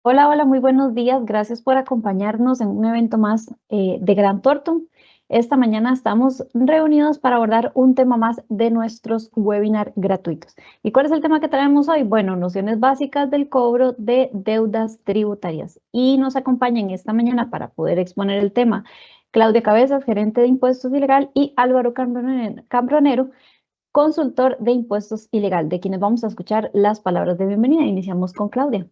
Hola, hola, muy buenos días. Gracias por acompañarnos en un evento más de Grant Thornton. Esta mañana estamos reunidos para abordar un tema más de nuestros webinar gratuitos. ¿Y cuál es el tema que traemos hoy? Bueno, nociones básicas del cobro de deudas tributarias. Y nos acompañan esta mañana para poder exponer el tema Claudia Cabezas, gerente de impuestos ilegal, y Álvaro Cambronero, consultor de impuestos ilegal, de quienes vamos a escuchar las palabras de bienvenida. Iniciamos con Claudia.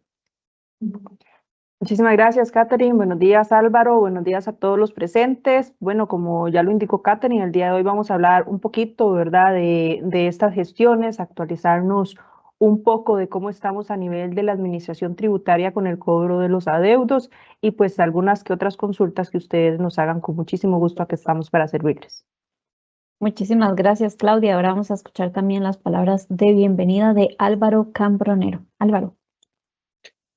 Muchísimas gracias, Catherine. Buenos días, Álvaro. Buenos días a todos los presentes. Bueno, como ya lo indicó Catherine, el día de hoy vamos a hablar un poquito, ¿verdad?, de estas gestiones, actualizarnos un poco de cómo estamos a nivel de la administración tributaria con el cobro de los adeudos y pues algunas que otras consultas que ustedes nos hagan con muchísimo gusto. Aquí estamos para servirles. Muchísimas gracias, Claudia. Ahora vamos a escuchar también las palabras de bienvenida de Álvaro Cambronero. Álvaro.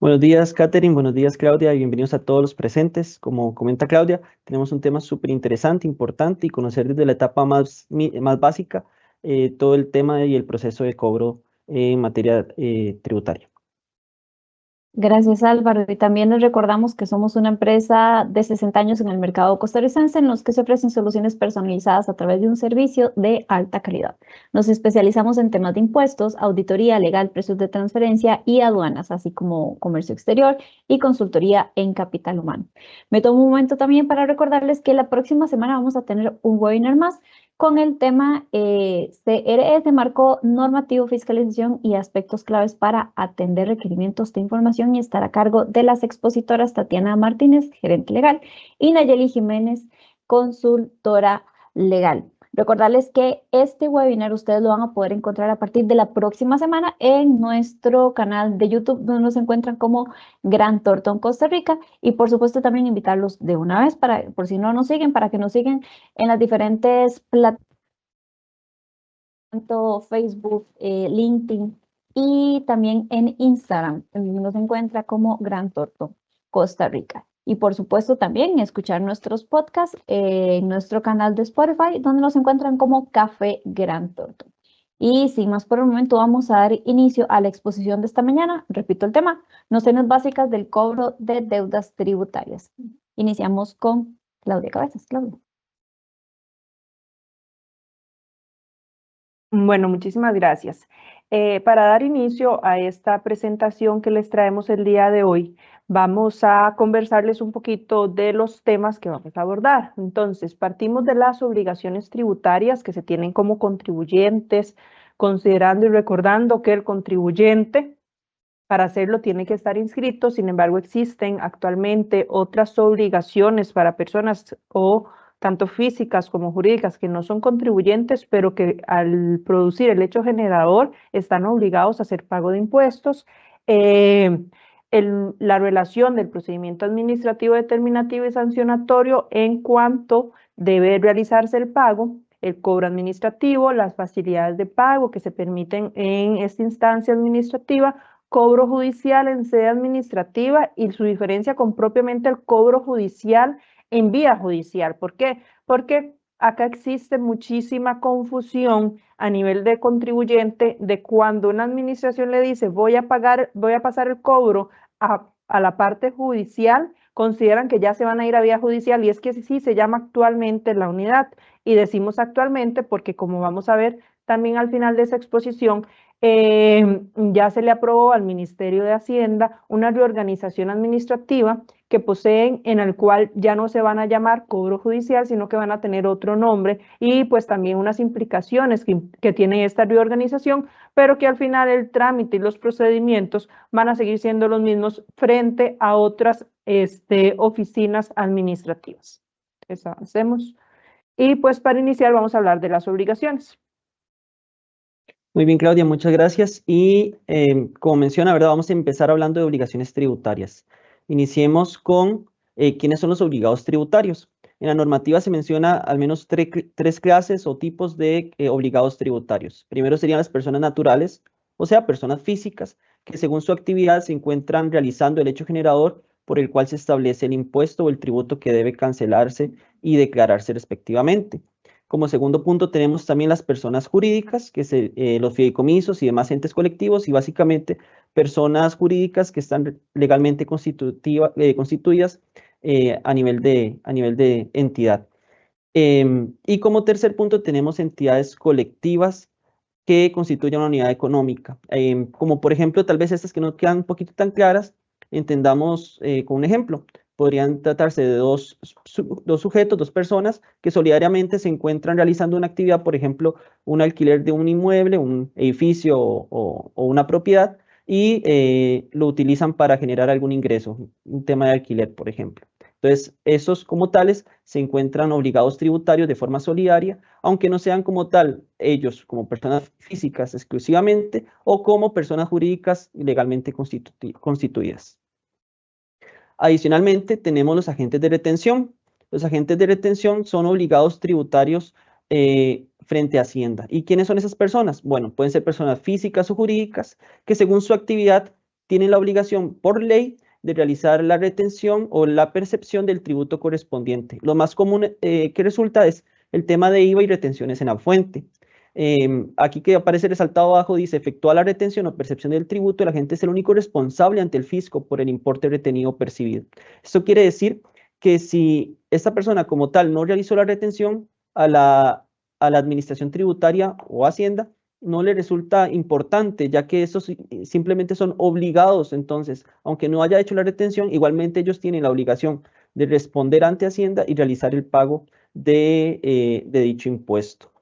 Buenos días, Catherine. Buenos días, Claudia. Y bienvenidos a todos los presentes. Como comenta Claudia, tenemos un tema súper interesante, importante y conocer desde la etapa más básica todo el tema y el proceso de cobro en materia tributaria. Gracias, Álvaro. Y también les recordamos que somos una empresa de 60 años en el mercado costarricense en los que se ofrecen soluciones personalizadas a través de un servicio de alta calidad. Nos especializamos en temas de impuestos, auditoría legal, precios de transferencia y aduanas, así como comercio exterior y consultoría en capital humano. Me tomo un momento también para recordarles que la próxima semana vamos a tener un webinar más con el tema CRS, Marco Normativo, Fiscalización y Aspectos Claves para atender requerimientos de información, y estar a cargo de las expositoras Tatiana Martínez, gerente legal, y Nayeli Jiménez, consultora legal. Recordarles que este webinar ustedes lo van a poder encontrar a partir de la próxima semana en nuestro canal de YouTube, donde nos encuentran como Grant Thornton Costa Rica, y por supuesto también invitarlos de una vez, por si no nos siguen, para que nos sigan en las diferentes plataformas, tanto Facebook, LinkedIn y también en Instagram, donde nos encuentra como Grant Thornton Costa Rica. Y por supuesto también escuchar nuestros podcasts en nuestro canal de Spotify, donde nos encuentran como Café Grant Thornton. Y sin más por el momento, vamos a dar inicio a la exposición de esta mañana. Repito el tema: nociones básicas del cobro de deudas tributarias. Iniciamos con Claudia Cabezas. Claudia. Bueno, muchísimas gracias. Para dar inicio a esta presentación que les traemos el día de hoy, vamos a conversarles un poquito de los temas que vamos a abordar. Entonces, partimos de las obligaciones tributarias que se tienen como contribuyentes, considerando y recordando que el contribuyente, para hacerlo, tiene que estar inscrito. Sin embargo, existen actualmente otras obligaciones para personas o tanto físicas como jurídicas que no son contribuyentes, pero que al producir el hecho generador están obligados a hacer pago de impuestos. La relación del procedimiento administrativo determinativo y sancionatorio en cuanto debe realizarse el pago, el cobro administrativo, las facilidades de pago que se permiten en esta instancia administrativa, cobro judicial en sede administrativa y su diferencia con propiamente el cobro judicial en vía judicial. ¿Por qué? Porque acá existe muchísima confusión a nivel de contribuyente de cuando una administración le dice voy a pasar el cobro a la parte judicial, consideran que ya se van a ir a vía judicial, y es que sí se llama actualmente la unidad, y decimos actualmente porque, como vamos a ver también al final de esa exposición, ya se le aprobó al Ministerio de Hacienda una reorganización administrativa que poseen, en el cual ya no se van a llamar cobro judicial, sino que van a tener otro nombre, y pues también unas implicaciones que tiene esta reorganización, pero que al final el trámite y los procedimientos van a seguir siendo los mismos frente a otras oficinas administrativas. Entonces, avancemos. Y pues para iniciar vamos a hablar de las obligaciones. Muy bien, Claudia, muchas gracias. Y como menciona, ¿verdad? Vamos a empezar hablando de obligaciones tributarias. Iniciemos con quiénes son los obligados tributarios. En la normativa se menciona al menos tres clases o tipos de obligados tributarios. Primero serían las personas naturales, o sea, personas físicas, que según su actividad se encuentran realizando el hecho generador por el cual se establece el impuesto o el tributo que debe cancelarse y declararse respectivamente. Como segundo punto tenemos también las personas jurídicas, que los fideicomisos y demás entes colectivos, y básicamente personas jurídicas que están legalmente constituidas a nivel de entidad. Y como tercer punto tenemos entidades colectivas que constituyen una unidad económica. Como por ejemplo, tal vez estas que no quedan un poquito tan claras, entendamos con un ejemplo. Podrían tratarse de dos sujetos, dos personas que solidariamente se encuentran realizando una actividad, por ejemplo, un alquiler de un inmueble, un edificio o una propiedad, y lo utilizan para generar algún ingreso, un tema de alquiler, por ejemplo. Entonces, esos como tales se encuentran obligados tributarios de forma solidaria, aunque no sean como tal ellos como personas físicas exclusivamente o como personas jurídicas legalmente constituidas. Adicionalmente, tenemos los agentes de retención. Los agentes de retención son obligados tributarios frente a Hacienda. ¿Y quiénes son esas personas? Bueno, pueden ser personas físicas o jurídicas que según su actividad tienen la obligación por ley de realizar la retención o la percepción del tributo correspondiente. Lo más común que resulta es el tema de IVA y retenciones en la fuente. Aquí que aparece resaltado abajo dice, efectúa la retención o percepción del tributo, el agente es el único responsable ante el fisco por el importe retenido o percibido. Esto quiere decir que si esta persona como tal no realizó la retención a la administración tributaria o Hacienda, no le resulta importante, ya que estos simplemente son obligados. Entonces, aunque no haya hecho la retención, igualmente ellos tienen la obligación de responder ante Hacienda y realizar el pago de dicho impuesto.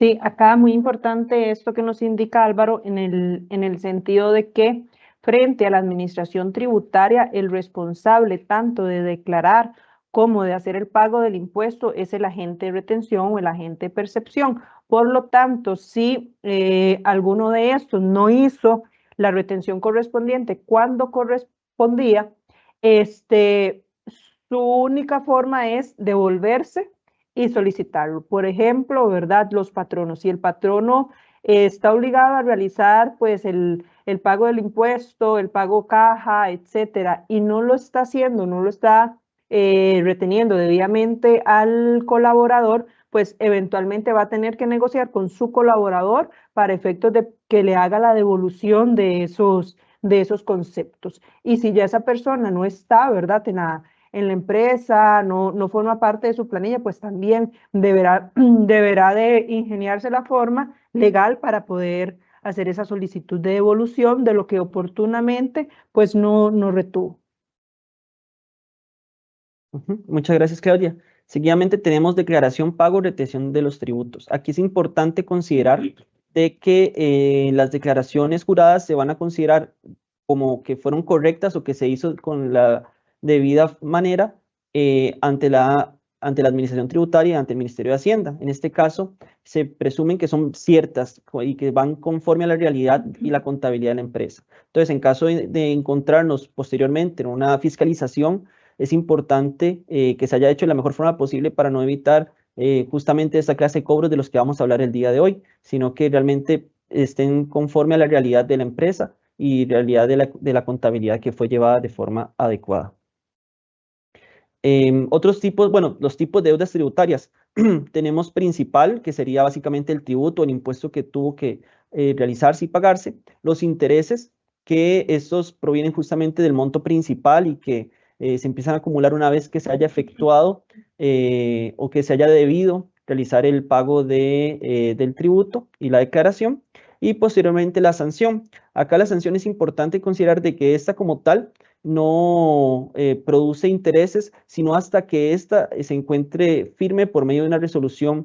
Sí, acá muy importante esto que nos indica Álvaro en el sentido de que frente a la administración tributaria, el responsable tanto de declarar como de hacer el pago del impuesto es el agente de retención o el agente de percepción. Por lo tanto, si alguno de estos no hizo la retención correspondiente cuando correspondía, su única forma es devolverse y solicitarlo. Por ejemplo, ¿verdad? Los patronos. Si el patrono está obligado a realizar pues el pago del impuesto, el pago caja, etcétera, y no lo está haciendo, no lo está reteniendo debidamente al colaborador, pues eventualmente va a tener que negociar con su colaborador para efectos de que le haga la devolución de esos conceptos. Y si ya esa persona no está, ¿verdad? En la empresa, no forma parte de su planilla, pues también deberá de ingeniarse la forma legal para poder hacer esa solicitud de devolución de lo que oportunamente pues no retuvo. Muchas gracias, Claudia. Seguidamente tenemos declaración, pago, retención de los tributos. Aquí es importante considerar de que las declaraciones juradas se van a considerar como que fueron correctas o que se hizo con la debida manera ante la Administración Tributaria y ante el Ministerio de Hacienda. En este caso, se presumen que son ciertas y que van conforme a la realidad y la contabilidad de la empresa. Entonces, en caso de encontrarnos posteriormente en una fiscalización, es importante que se haya hecho de la mejor forma posible para no evitar justamente esta clase de cobros de los que vamos a hablar el día de hoy, sino que realmente estén conforme a la realidad de la empresa y realidad de la contabilidad que fue llevada de forma adecuada. Otros tipos, bueno, los tipos de deudas tributarias. Tenemos principal, que sería básicamente el tributo, el impuesto que tuvo que realizarse y pagarse. Los intereses, que estos provienen justamente del monto principal y que se empiezan a acumular una vez que se haya efectuado o que se haya debido realizar el pago del tributo y la declaración. Y posteriormente la sanción. Acá la sanción es importante considerar de que esta como tal no produce intereses, sino hasta que ésta se encuentre firme por medio de una resolución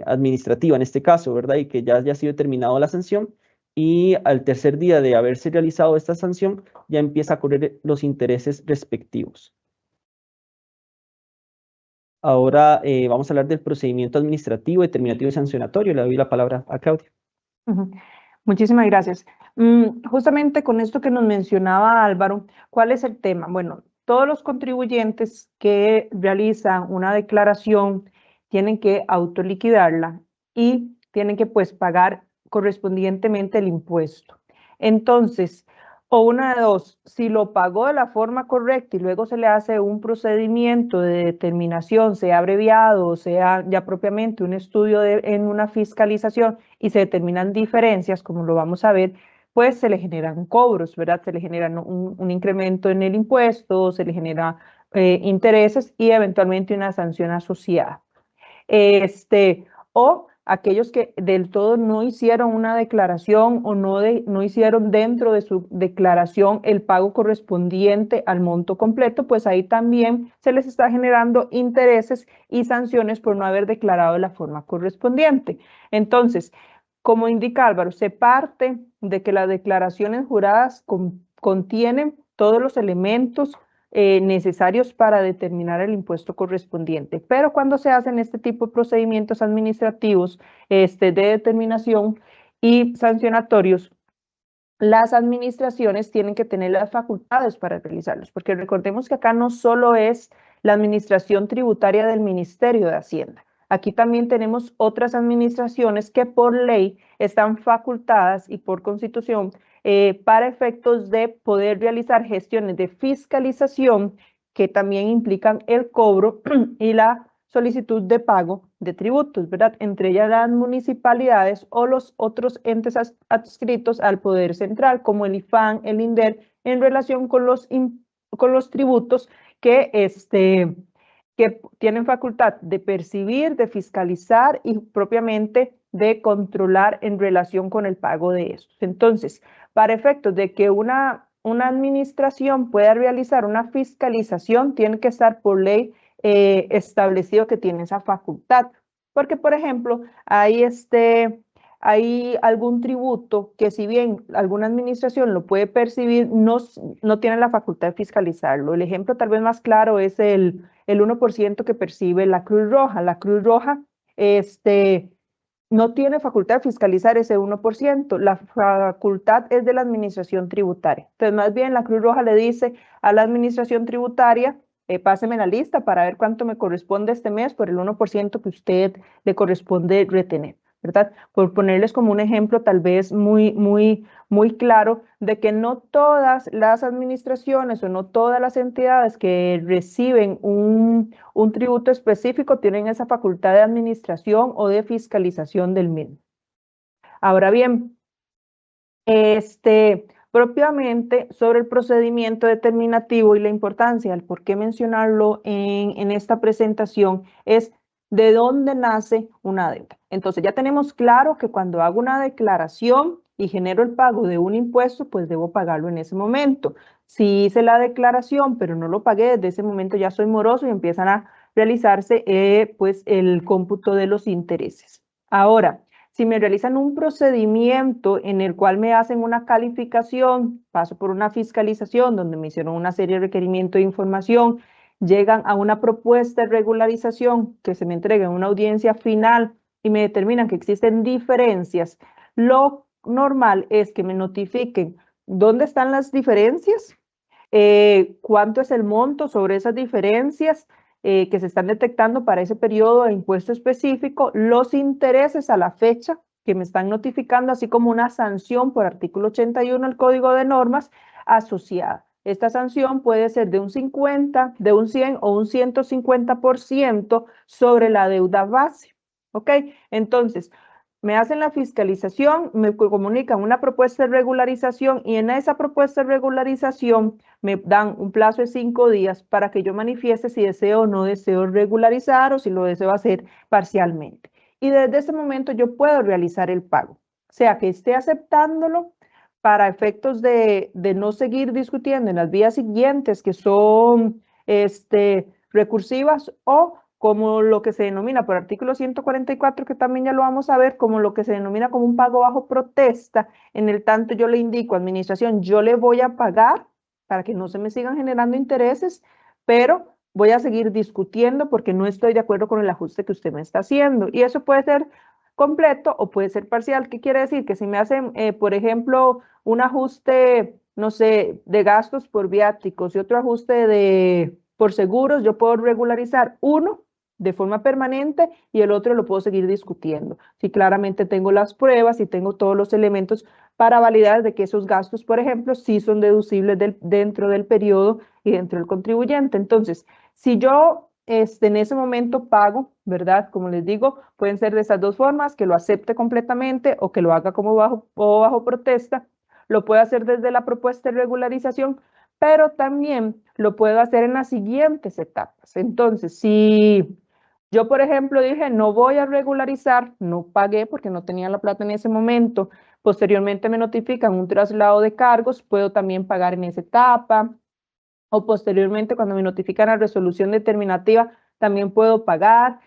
administrativa, en este caso, ¿verdad? Y que ya haya sido determinado la sanción. Y al tercer día de haberse realizado esta sanción, ya empieza a correr los intereses respectivos. Ahora vamos a hablar del procedimiento administrativo, determinativo y sancionatorio. Le doy la palabra a Claudia. Muchísimas gracias. Justamente con esto que nos mencionaba Álvaro, ¿cuál es el tema? Bueno, todos los contribuyentes que realizan una declaración tienen que autoliquidarla y tienen que pues pagar correspondientemente el impuesto. Entonces, o una de dos, si lo pagó de la forma correcta y luego se le hace un procedimiento de determinación, sea abreviado o sea ya propiamente un estudio en una fiscalización y se determinan diferencias, como lo vamos a ver, pues se le generan cobros, ¿verdad? Se le generan un incremento en el impuesto, se le genera intereses y eventualmente una sanción asociada. O aquellos que del todo no hicieron una declaración o no hicieron dentro de su declaración el pago correspondiente al monto completo, pues ahí también se les está generando intereses y sanciones por no haber declarado de la forma correspondiente. Entonces, como indica Álvaro, se parte de que las declaraciones juradas contienen todos los elementos necesarios para determinar el impuesto correspondiente. Pero cuando se hacen este tipo de procedimientos administrativos de determinación y sancionatorios, las administraciones tienen que tener las facultades para realizarlos, porque recordemos que acá no solo es la administración tributaria del Ministerio de Hacienda. Aquí también tenemos otras administraciones que por ley están facultadas y por constitución para efectos de poder realizar gestiones de fiscalización que también implican el cobro y la solicitud de pago de tributos, ¿verdad? Entre ellas las municipalidades o los otros entes adscritos al Poder Central, como el IFAN, el INDER, en relación con los tributos que tienen facultad de percibir, de fiscalizar y propiamente de controlar en relación con el pago de estos. Entonces, para efectos de que una administración pueda realizar una fiscalización, tiene que estar por ley establecido que tiene esa facultad. Porque, por ejemplo, hay algún tributo que si bien alguna administración lo puede percibir, no tiene la facultad de fiscalizarlo. El ejemplo tal vez más claro es el 1% que percibe la Cruz Roja. La Cruz Roja no tiene facultad de fiscalizar ese 1%. La facultad es de la administración tributaria. Entonces, más bien la Cruz Roja le dice a la administración tributaria, páseme la lista para ver cuánto me corresponde este mes por el 1% que usted le corresponde retener, ¿verdad? Por ponerles como un ejemplo tal vez muy claro de que no todas las administraciones o no todas las entidades que reciben un tributo específico tienen esa facultad de administración o de fiscalización del mismo. Ahora bien, propiamente sobre el procedimiento determinativo y la importancia, el por qué mencionarlo en esta presentación, es de dónde nace una deuda. Entonces ya tenemos claro que cuando hago una declaración y genero el pago de un impuesto, pues debo pagarlo en ese momento. Si hice la declaración, pero no lo pagué, desde ese momento ya soy moroso y empiezan a realizarse pues el cómputo de los intereses. Ahora, si me realizan un procedimiento en el cual me hacen una calificación, paso por una fiscalización donde me hicieron una serie de requerimientos de información, llegan a una propuesta de regularización que se me entrega en una audiencia final y me determinan que existen diferencias, lo normal es que me notifiquen dónde están las diferencias, cuánto es el monto sobre esas diferencias, que se están detectando para ese periodo de impuesto específico, los intereses a la fecha que me están notificando, así como una sanción por artículo 81 del Código de Normas asociada. Esta sanción puede ser de un 50, de un 100 o un 150% sobre la deuda base. ¿Ok? Entonces, me hacen la fiscalización, me comunican una propuesta de regularización y en esa propuesta de regularización me dan un plazo de 5 días para que yo manifieste si deseo o no deseo regularizar o si lo deseo hacer parcialmente. Y desde ese momento yo puedo realizar el pago, sea que esté aceptándolo para efectos de no seguir discutiendo en las vías siguientes que son recursivas o como lo que se denomina por artículo 144, que también ya lo vamos a ver, como lo que se denomina como un pago bajo protesta, en el tanto yo le indico, administración, yo le voy a pagar para que no se me sigan generando intereses, pero voy a seguir discutiendo porque no estoy de acuerdo con el ajuste que usted me está haciendo. Y eso puede ser completo o puede ser parcial. ¿Qué quiere decir? Que si me hacen, por ejemplo, un ajuste, no sé, de gastos por viáticos y otro ajuste por seguros, yo puedo regularizar uno de forma permanente y el otro lo puedo seguir discutiendo. Si claramente tengo las pruebas y tengo todos los elementos para validar de que esos gastos, por ejemplo, sí son deducibles dentro del periodo y dentro del contribuyente. Entonces, si yo en ese momento pago, ¿verdad? Como les digo, pueden ser de esas dos formas, que lo acepte completamente o que lo haga como bajo protesta. lo puedo hacer desde la propuesta de regularización, pero también lo puedo hacer en las siguientes etapas. Entonces, si yo, por ejemplo, dije, no voy a regularizar, no pagué porque no tenía la plata en ese momento, posteriormente me notifican un traslado de cargos, puedo también pagar en esa etapa, o posteriormente cuando me notifican la resolución determinativa, también puedo pagar.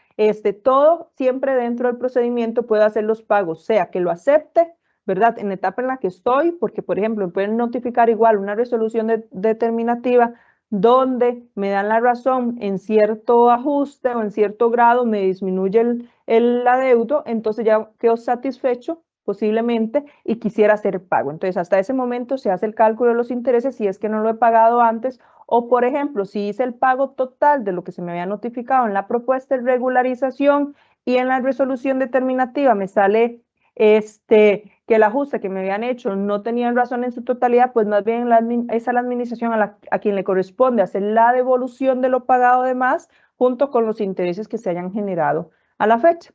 Todo siempre dentro del procedimiento puedo hacer los pagos, sea que lo acepte, ¿verdad? En la etapa en la que estoy, porque por ejemplo, me pueden notificar igual una resolución determinativa donde me dan la razón en cierto ajuste o en cierto grado, me disminuye el adeudo, entonces ya quedo satisfecho posiblemente y quisiera hacer pago. Entonces, hasta ese momento se hace el cálculo de los intereses si es que no lo he pagado antes o, por ejemplo, si hice el pago total de lo que se me había notificado en la propuesta de regularización y en la resolución determinativa me sale que el ajuste que me habían hecho no tenían razón en su totalidad, pues más bien es a la administración a quien le corresponde hacer la devolución de lo pagado de más junto con los intereses que se hayan generado a la fecha.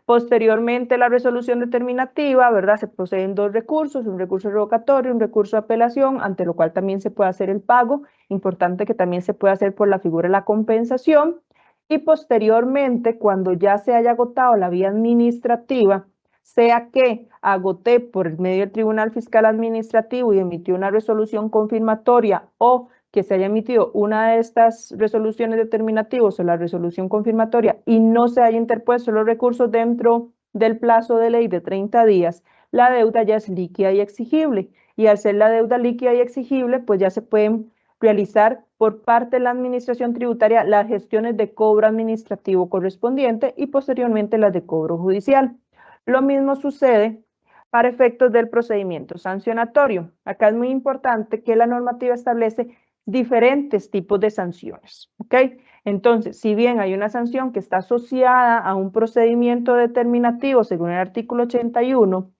Posteriormente, la resolución determinativa, ¿verdad? Se proceden dos recursos, un recurso revocatorio, un recurso de apelación, ante lo cual también se puede hacer el pago. Importante que también se puede hacer por la figura de la compensación. Y posteriormente, cuando ya se haya agotado la vía administrativa, sea que agoté por medio del Tribunal Fiscal Administrativo y emitió una resolución confirmatoria o que se haya emitido una de estas resoluciones determinativas o la resolución confirmatoria y no se haya interpuesto los recursos dentro del plazo de ley de 30 días, la deuda ya es líquida y exigible. Y al ser la deuda líquida y exigible, pues ya se pueden realizar por parte de la administración tributaria las gestiones de cobro administrativo correspondiente y posteriormente las de cobro judicial. Lo mismo sucede para efectos del procedimiento sancionatorio. Acá es muy importante que la normativa establece diferentes tipos de sanciones, ¿ok? Entonces, si bien hay una sanción que está asociada a un procedimiento determinativo según el artículo 81,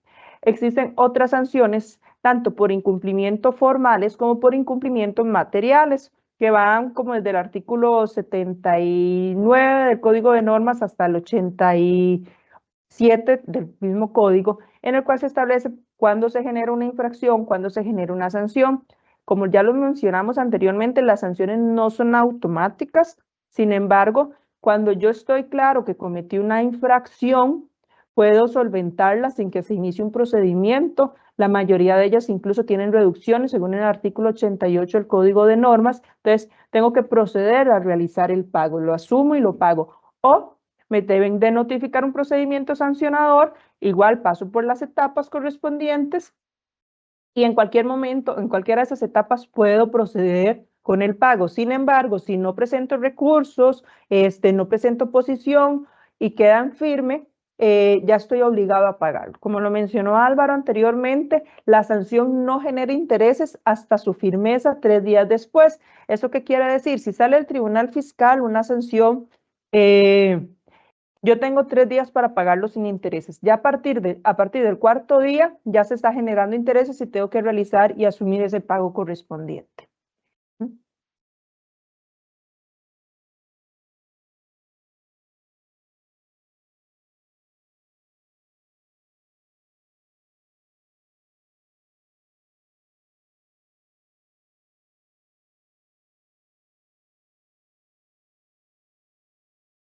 existen otras sanciones tanto por incumplimiento formales como por incumplimientos materiales que van como desde el artículo 79 del Código de Normas hasta el 87 del mismo código, en el cual se establece cuándo se genera una infracción, cuándo se genera una sanción. Como ya lo mencionamos anteriormente, las sanciones no son automáticas. Sin embargo, cuando yo estoy claro que cometí una infracción, puedo solventarla sin que se inicie un procedimiento. La mayoría de ellas incluso tienen reducciones según el artículo 88 del Código de Normas. Entonces, tengo que proceder a realizar el pago. Lo asumo y lo pago. O me deben de notificar un procedimiento sancionador. Igual paso por las etapas correspondientes y en cualquier momento, en cualquiera de esas etapas puedo proceder con el pago. Sin embargo, si no presento recursos, no presento oposición y quedan firme, ya estoy obligado a pagar. Como lo mencionó Álvaro anteriormente, la sanción no genera intereses hasta su firmeza 3 días después. ¿Eso qué quiere decir? Si sale el Tribunal Fiscal una sanción, yo tengo 3 días para pagarlo sin intereses. Ya a partir del 4º día ya se está generando intereses y tengo que realizar y asumir ese pago correspondiente.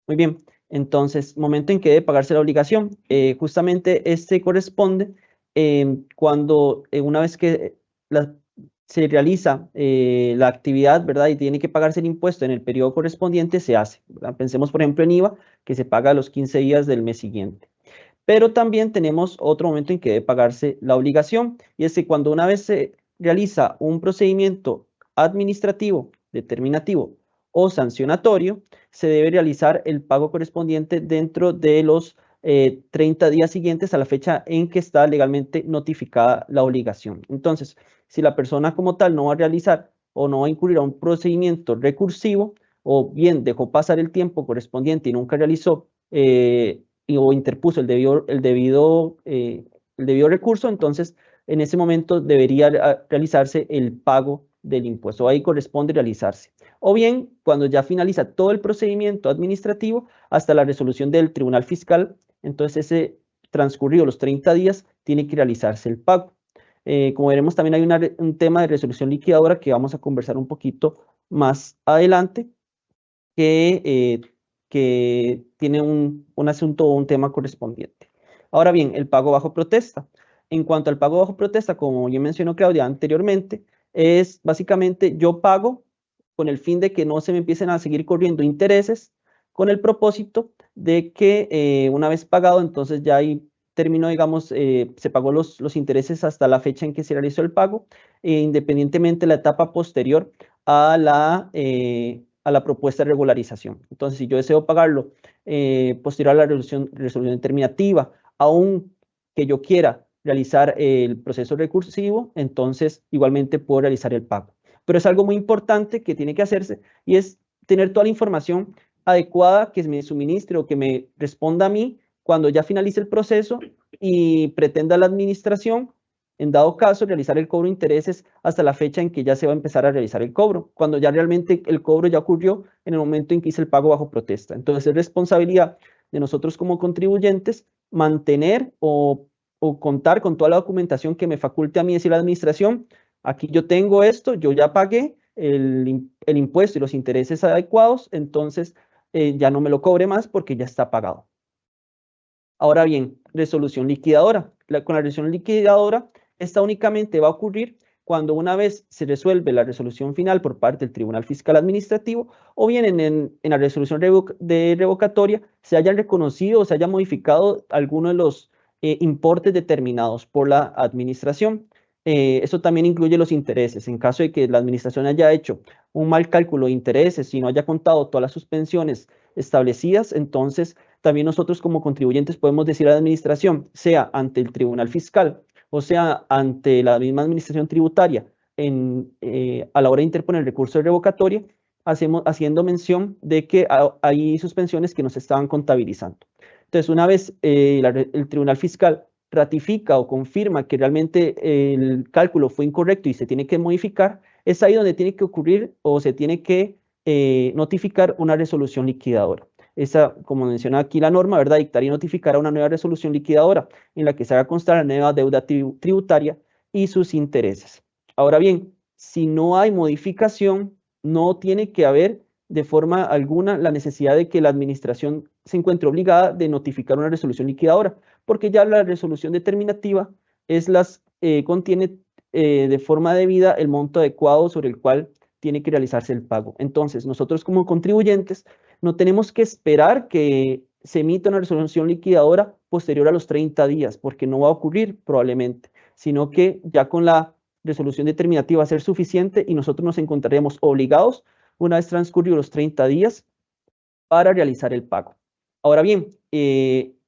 Muy bien, entonces, momento en que debe pagarse la obligación. Justamente este corresponde cuando una vez que se realiza la actividad, ¿verdad? Y tiene que pagarse el impuesto en el periodo correspondiente, se hace, ¿verdad? Pensemos, por ejemplo, en IVA, que se paga a los 15 días del mes siguiente. Pero también tenemos otro momento en que debe pagarse la obligación, y es que cuando una vez se realiza un procedimiento administrativo, determinativo o sancionatorio, se debe realizar el pago correspondiente dentro de los 30 días siguientes a la fecha en que está legalmente notificada la obligación. Entonces, si la persona como tal no va a realizar o no va a incurrir a un procedimiento recursivo, o bien dejó pasar el tiempo correspondiente y nunca realizó o interpuso el debido recurso, entonces en ese momento debería realizarse el pago del impuesto. Ahí corresponde realizarse. O bien, cuando ya finaliza todo el procedimiento administrativo hasta la resolución del Tribunal Fiscal, entonces ese transcurrido los 30 días tiene que realizarse el pago. Como veremos, también hay un tema de resolución liquidadora que vamos a conversar un poquito más adelante, que tiene un asunto o un tema correspondiente. Ahora bien, el pago bajo protesta. En cuanto al pago bajo protesta, como ya mencionó Claudia anteriormente, es básicamente yo pago con el fin de que no se me empiecen a seguir corriendo intereses, con el propósito de que una vez pagado, entonces ya ahí terminó, digamos, se pagó los intereses hasta la fecha en que se realizó el pago, independientemente de la etapa posterior a la propuesta de regularización. Entonces, si yo deseo pagarlo posterior a la resolución determinativa, aún que yo quiera realizar el proceso recursivo, entonces igualmente puedo realizar el pago. Pero es algo muy importante que tiene que hacerse y es tener toda la información adecuada que me suministre o que me responda a mí cuando ya finalice el proceso y pretenda la administración, en dado caso, realizar el cobro de intereses hasta la fecha en que ya se va a empezar a realizar el cobro, cuando ya realmente el cobro ya ocurrió en el momento en que hice el pago bajo protesta. Entonces, es responsabilidad de nosotros como contribuyentes mantener o contar con toda la documentación que me faculte a mí decir la administración, aquí yo tengo esto, yo ya pagué el impuesto y los intereses adecuados, entonces ya no me lo cobre más porque ya está pagado. Ahora bien, resolución liquidadora. Con la resolución liquidadora, esta únicamente va a ocurrir cuando una vez se resuelve la resolución final por parte del Tribunal Fiscal Administrativo o bien en la resolución de revocatoria se haya reconocido o se haya modificado alguno de los importes determinados por la administración. Eso también incluye los intereses. En caso de que la administración haya hecho un mal cálculo de intereses y no haya contado todas las suspensiones establecidas, entonces también nosotros como contribuyentes podemos decir a la administración, sea ante el Tribunal Fiscal o sea ante la misma administración tributaria, a la hora de interponer el recurso de revocatoria, haciendo mención de que hay suspensiones que nos estaban contabilizando. Entonces, una vez el Tribunal Fiscal ratifica o confirma que realmente el cálculo fue incorrecto y se tiene que modificar, es ahí donde tiene que ocurrir o se tiene que notificar una resolución liquidadora. Esa, como menciona aquí la norma, ¿verdad? Dictar y notificar una nueva resolución liquidadora en la que se haga constar la nueva deuda tributaria y sus intereses. Ahora bien, si no hay modificación, no tiene que haber de forma alguna la necesidad de que la administración se encuentre obligada de notificar una resolución liquidadora, porque ya la resolución determinativa contiene de forma debida el monto adecuado sobre el cual tiene que realizarse el pago. Entonces, nosotros como contribuyentes no tenemos que esperar que se emita una resolución liquidadora posterior a los 30 días, porque no va a ocurrir probablemente, sino que ya con la resolución determinativa va a ser suficiente y nosotros nos encontraremos obligados, una vez transcurridos los 30 días, para realizar el pago. Ahora bien,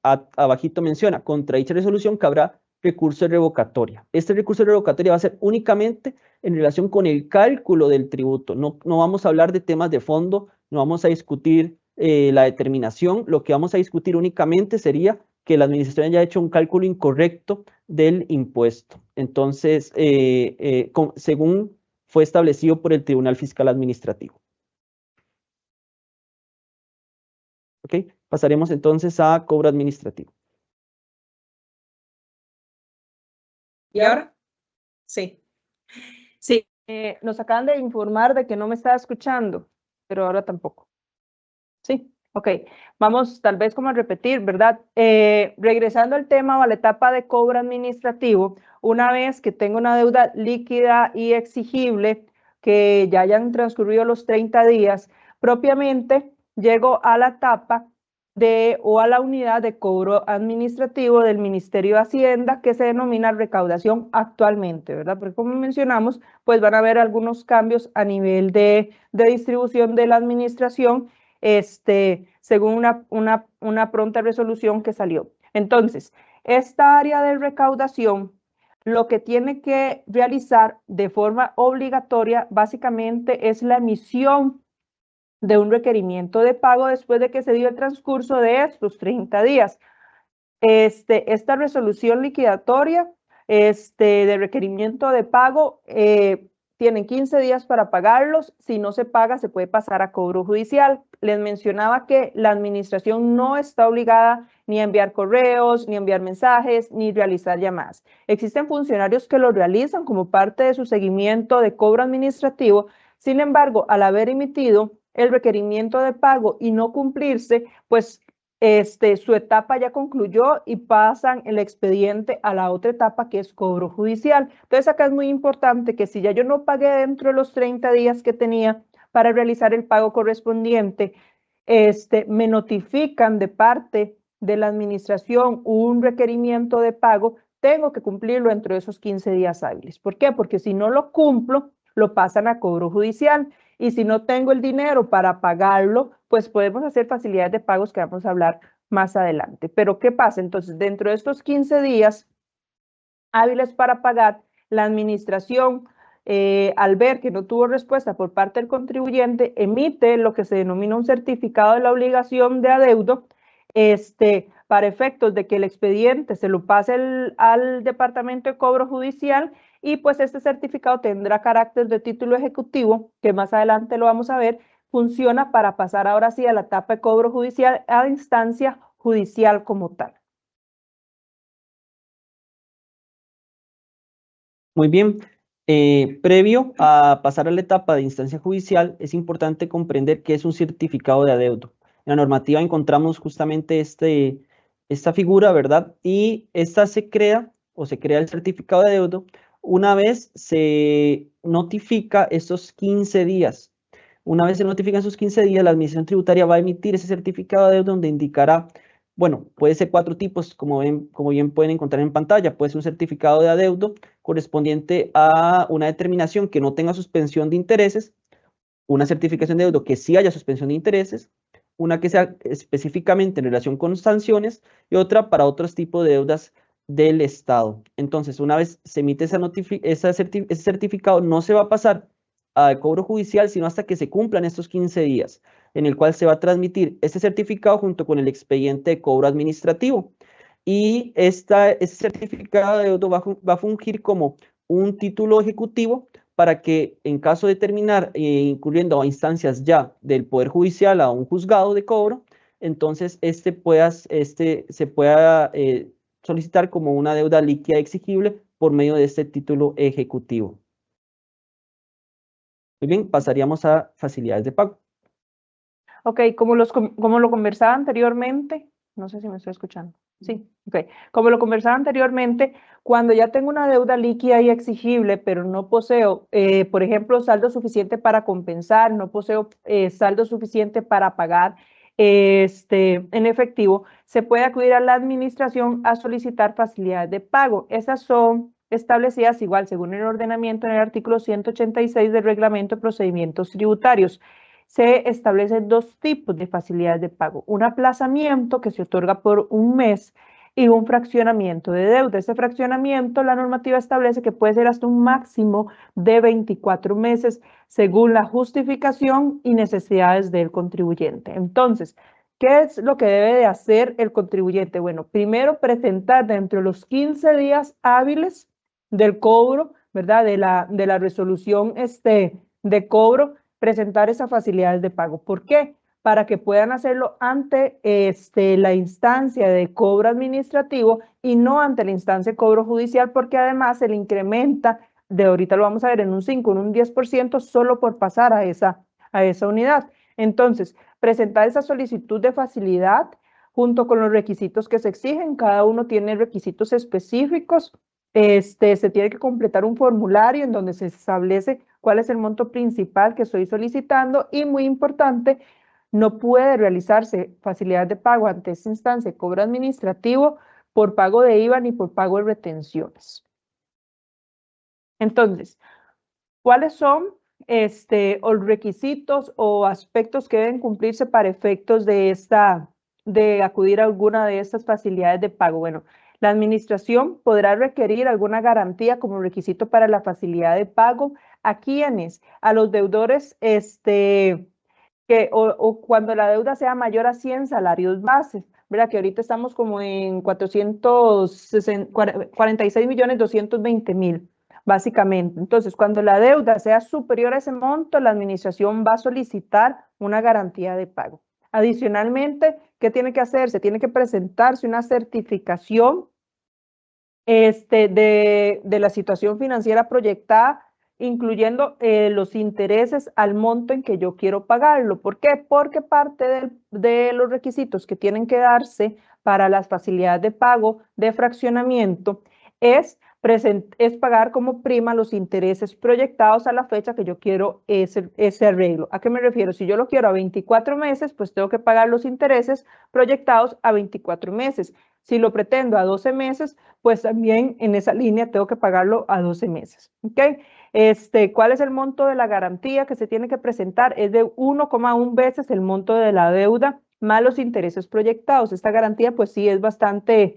abajito menciona, contra dicha resolución cabrá recurso de revocatoria. Este recurso de revocatoria va a ser únicamente en relación con el cálculo del tributo. No vamos a hablar de temas de fondo, no vamos a discutir la determinación. Lo que vamos a discutir únicamente sería que la administración haya hecho un cálculo incorrecto del impuesto. Entonces, según fue establecido por el Tribunal Fiscal Administrativo. ¿Ok? Pasaremos entonces a cobro administrativo. ¿Y ahora? Sí. Sí, nos acaban de informar de que no me estaba escuchando, pero ahora tampoco. Sí, ok. Vamos tal vez como a repetir, ¿verdad? Regresando al tema o a la etapa de cobro administrativo, una vez que tengo una deuda líquida y exigible, que ya hayan transcurrido los 30 días, propiamente llego a la etapa o a la unidad de cobro administrativo del Ministerio de Hacienda, que se denomina recaudación actualmente, ¿verdad? Porque como mencionamos, pues van a haber algunos cambios a nivel de distribución de la administración, según una pronta resolución que salió. Entonces, esta área de recaudación lo que tiene que realizar de forma obligatoria básicamente es la emisión de un requerimiento de pago después de que se dio el transcurso de estos 30 días. Esta resolución liquidatoria de requerimiento de pago tienen 15 días para pagarlos. Si no se paga, se puede pasar a cobro judicial. Les mencionaba que la administración no está obligada ni enviar correos, ni enviar mensajes, ni realizar llamadas. Existen funcionarios que lo realizan como parte de su seguimiento de cobro administrativo. Sin embargo, al haber emitido el requerimiento de pago y no cumplirse, pues su etapa ya concluyó y pasan el expediente a la otra etapa, que es cobro judicial. Entonces acá es muy importante que si ya yo no pagué dentro de los 30 días que tenía para realizar el pago correspondiente, me notifican de parte de la administración un requerimiento de pago, tengo que cumplirlo dentro de esos 15 días hábiles. ¿Por qué? Porque si no lo cumplo, lo pasan a cobro judicial. Y si no tengo el dinero para pagarlo, pues podemos hacer facilidades de pagos que vamos a hablar más adelante. Pero ¿qué pasa? Entonces, dentro de estos 15 días hábiles para pagar, la administración, al ver que no tuvo respuesta por parte del contribuyente, emite lo que se denomina un certificado de la obligación de adeudo, para efectos de que el expediente se lo pase al Departamento de Cobro Judicial, y pues este certificado tendrá carácter de título ejecutivo, que más adelante lo vamos a ver, funciona para pasar ahora sí a la etapa de cobro judicial, a instancia judicial como tal. Muy bien. Previo a pasar a la etapa de instancia judicial, es importante comprender qué es un certificado de adeudo. En la normativa encontramos justamente esta figura, ¿verdad? Y esta se crea el certificado de adeudo una vez se notifica estos 15 días. Una vez se notifican esos 15 días, la Administración Tributaria va a emitir ese certificado de adeudo donde indicará, bueno, puede ser 4 tipos, como bien pueden encontrar en pantalla. Puede ser un certificado de adeudo correspondiente a una determinación que no tenga suspensión de intereses, una certificación de adeudo que sí haya suspensión de intereses, una que sea específicamente en relación con sanciones y otra para otros tipos de deudas del Estado. Entonces, una vez se emite ese certificado, no se va a pasar a cobro judicial, sino hasta que se cumplan estos 15 días, en el cual se va a transmitir este certificado junto con el expediente de cobro administrativo. Y ese certificado de adeudo va a fungir como un título ejecutivo para que en caso de terminar incurriendo a instancias ya del Poder Judicial, a un juzgado de cobro, entonces se pueda solicitar como una deuda líquida exigible por medio de este título ejecutivo. Muy bien, pasaríamos a facilidades de pago. Ok, como lo conversaba anteriormente, no sé si me estoy escuchando. Sí, ok. Como lo conversaba anteriormente, cuando ya tengo una deuda líquida y exigible, pero no poseo, por ejemplo, saldo suficiente para compensar, no poseo saldo suficiente para pagar en efectivo, se puede acudir a la administración a solicitar facilidades de pago. Esas son establecidas igual según el ordenamiento en el artículo 186 del Reglamento de Procedimientos Tributarios. Se establecen 2 tipos de facilidades de pago: un aplazamiento que se otorga por un mes y un fraccionamiento de deuda. Ese fraccionamiento, la normativa establece que puede ser hasta un máximo de 24 meses según la justificación y necesidades del contribuyente. Entonces, ¿qué es lo que debe de hacer el contribuyente? Bueno, primero presentar dentro de los 15 días hábiles del cobro, ¿verdad? De la resolución de cobro, presentar esas facilidades de pago. ¿Por qué? Para que puedan hacerlo ante la instancia de cobro administrativo y no ante la instancia de cobro judicial, porque además se le incrementa, de ahorita lo vamos a ver, en un 5, en un 10% solo por pasar a esa unidad. Entonces, presentar esa solicitud de facilidad junto con los requisitos que se exigen. Cada uno tiene requisitos específicos. Se tiene que completar un formulario en donde se establece cuál es el monto principal que estoy solicitando, y muy importante, no puede realizarse facilidad de pago ante esta instancia de cobro administrativo por pago de IVA ni por pago de retenciones. Entonces, ¿cuáles son los requisitos o aspectos que deben cumplirse para efectos de acudir a alguna de estas facilidades de pago? Bueno, la administración podrá requerir alguna garantía como requisito para la facilidad de pago. ¿A quiénes? A los deudores o cuando la deuda sea mayor a 100 salarios bases, ¿verdad? Que ahorita estamos como en 46.220.000, básicamente. Entonces, cuando la deuda sea superior a ese monto, la administración va a solicitar una garantía de pago. Adicionalmente, ¿qué tiene que hacer? Se tiene que presentarse una certificación de la situación financiera proyectada, incluyendo los intereses al monto en que yo quiero pagarlo. ¿Por qué? Porque parte de los requisitos que tienen que darse para las facilidades de pago de fraccionamiento es pagar como prima los intereses proyectados a la fecha que yo quiero ese arreglo. ¿A qué me refiero? Si yo lo quiero a 24 meses, pues tengo que pagar los intereses proyectados a 24 meses. Si lo pretendo a 12 meses, pues también en esa línea tengo que pagarlo a 12 meses. ¿Ok? ¿Cuál es el monto de la garantía que se tiene que presentar? Es de 1,1 veces el monto de la deuda más los intereses proyectados. Esta garantía, pues sí, es bastante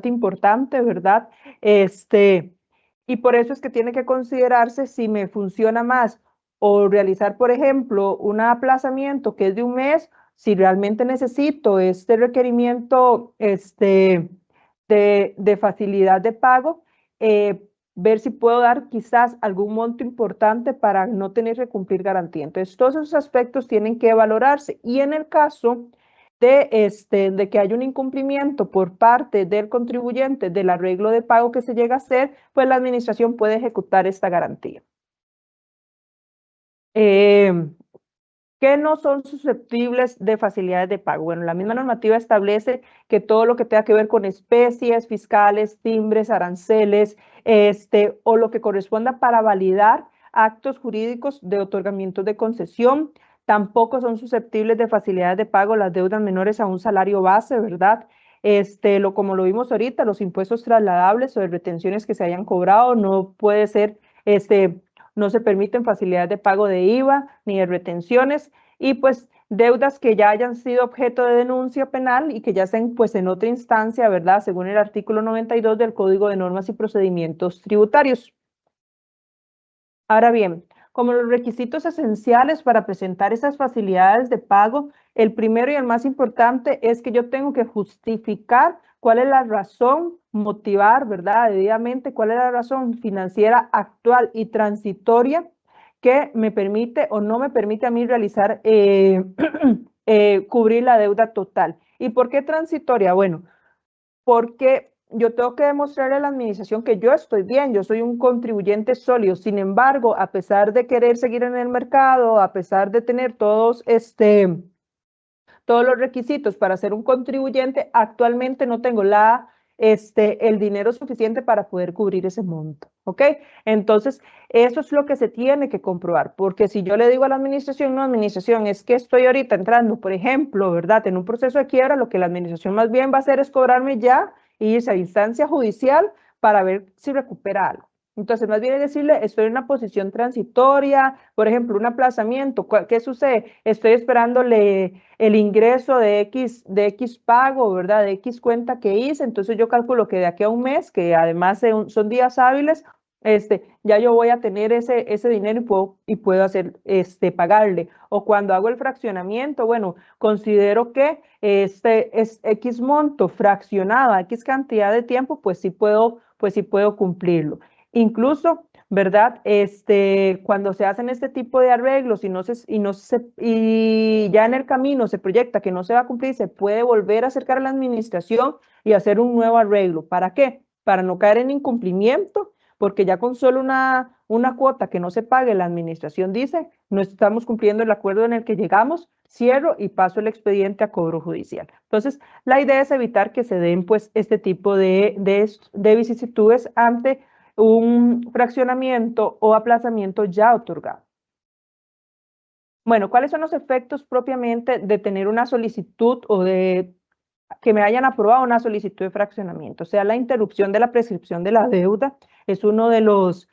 importante, ¿verdad? Y por eso es que tiene que considerarse si me funciona más o realizar, por ejemplo, un aplazamiento que es de un mes, si realmente necesito este requerimiento de facilidad de pago, ver si puedo dar quizás algún monto importante para no tener que cumplir garantía. Entonces, todos esos aspectos tienen que valorarse. Y en el caso de que haya un incumplimiento por parte del contribuyente del arreglo de pago que se llega a hacer, pues la administración puede ejecutar esta garantía. ¿Qué no son susceptibles de facilidades de pago? Bueno, la misma normativa establece que todo lo que tenga que ver con especies, fiscales, timbres, aranceles, o lo que corresponda para validar actos jurídicos de otorgamiento de concesión, tampoco son susceptibles de facilidades de pago las deudas menores a un salario base, ¿verdad? Como lo vimos ahorita, los impuestos trasladables o de retenciones que se hayan cobrado no puede ser, no se permiten facilidades de pago de IVA ni de retenciones, y pues deudas que ya hayan sido objeto de denuncia penal y que ya estén pues en otra instancia, ¿verdad? Según el artículo 92 del Código de Normas y Procedimientos Tributarios. Ahora bien, como los requisitos esenciales para presentar esas facilidades de pago, el primero y el más importante es que yo tengo que justificar cuál es la razón, motivar, ¿verdad? Debidamente, cuál es la razón financiera actual y transitoria que me permite o no me permite a mí realizar, cubrir la deuda total. ¿Y por qué transitoria? Bueno, porque yo tengo que demostrarle a la administración que yo estoy bien, yo soy un contribuyente sólido. Sin embargo, a pesar de querer seguir en el mercado, a pesar de tener todos los requisitos para ser un contribuyente, actualmente no tengo el dinero suficiente para poder cubrir ese monto, ¿ok? Entonces, eso es lo que se tiene que comprobar, porque si yo le digo a la administración, no, administración, es que estoy ahorita entrando, por ejemplo, ¿verdad? En un proceso de quiebra, lo que la administración más bien va a hacer es cobrarme ya y irse a instancia judicial para ver si recupera algo. Entonces, más bien es decirle, estoy en una posición transitoria, por ejemplo, un aplazamiento. ¿Qué sucede? Estoy esperándole el ingreso de X pago, ¿verdad? De X cuenta que hice. Entonces, yo calculo que de aquí a un mes, que además son días hábiles, ya yo voy a tener ese dinero y puedo hacer, pagarle. O cuando hago el fraccionamiento, bueno, considero que es X monto fraccionado a X cantidad de tiempo, pues sí puedo cumplirlo. Incluso, ¿verdad? Cuando se hacen este tipo de arreglos y ya en el camino se proyecta que no se va a cumplir, se puede volver a acercar a la administración y hacer un nuevo arreglo. ¿Para qué? Para no caer en incumplimiento, porque ya con solo una cuota que no se pague, la administración dice, no estamos cumpliendo el acuerdo en el que llegamos, cierro y paso el expediente a cobro judicial. Entonces, la idea es evitar que se den pues este tipo de vicisitudes ante un fraccionamiento o aplazamiento ya otorgado. Bueno, ¿cuáles son los efectos propiamente de tener una solicitud o de que me hayan aprobado una solicitud de fraccionamiento? O sea, la interrupción de la prescripción de la deuda es uno de los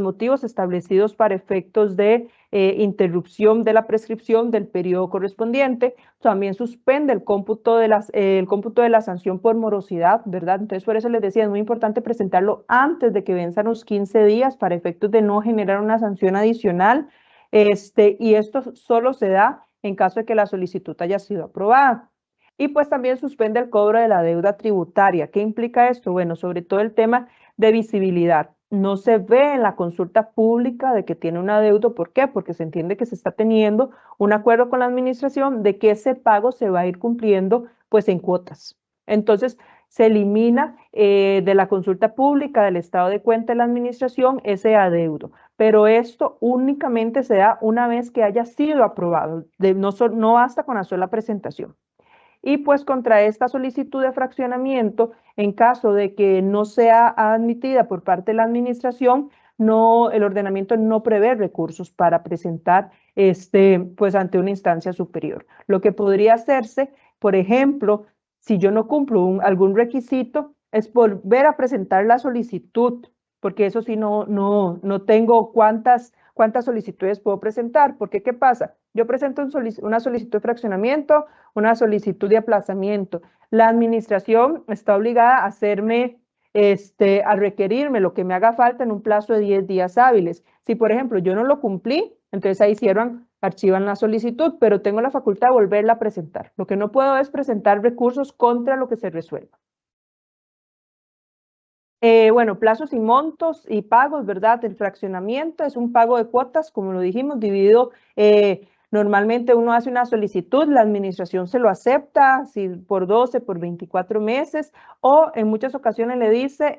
motivos establecidos para efectos de interrupción de la prescripción del periodo correspondiente. También suspende el cómputo de la sanción por morosidad, ¿verdad? Entonces, por eso les decía, es muy importante presentarlo antes de que venzan los 15 días para efectos de no generar una sanción adicional. Y esto solo se da en caso de que la solicitud haya sido aprobada. Y pues también suspende el cobro de la deuda tributaria. ¿Qué implica esto? Bueno, sobre todo el tema de visibilidad. no se ve en la consulta pública de que tiene un adeudo. ¿Por qué? Porque se entiende que se está teniendo un acuerdo con la administración de que ese pago se va a ir cumpliendo pues en cuotas. Entonces, se elimina de la consulta pública del estado de cuenta de la administración ese adeudo, pero esto únicamente se da una vez que haya sido aprobado, no basta con la sola presentación. Y pues contra esta solicitud de fraccionamiento, en caso de que no sea admitida por parte de la administración, el ordenamiento no prevé recursos para presentar pues ante una instancia superior. Lo que podría hacerse, por ejemplo, si yo no cumplo algún requisito, es volver a presentar la solicitud, porque eso sí no tengo cuántas solicitudes puedo presentar, porque ¿qué pasa? Yo presento una solicitud de fraccionamiento, una solicitud de aplazamiento. La administración está obligada a hacerme, a requerirme lo que me haga falta en un plazo de 10 días hábiles. Si, por ejemplo, yo no lo cumplí, entonces ahí archivan la solicitud, pero tengo la facultad de volverla a presentar. Lo que no puedo es presentar recursos contra lo que se resuelva. Bueno, plazos y montos y pagos, ¿verdad? El fraccionamiento es un pago de cuotas, como lo dijimos, dividido. Normalmente uno hace una solicitud, la administración se lo acepta, si por 12, por 24 meses, o en muchas ocasiones le dice,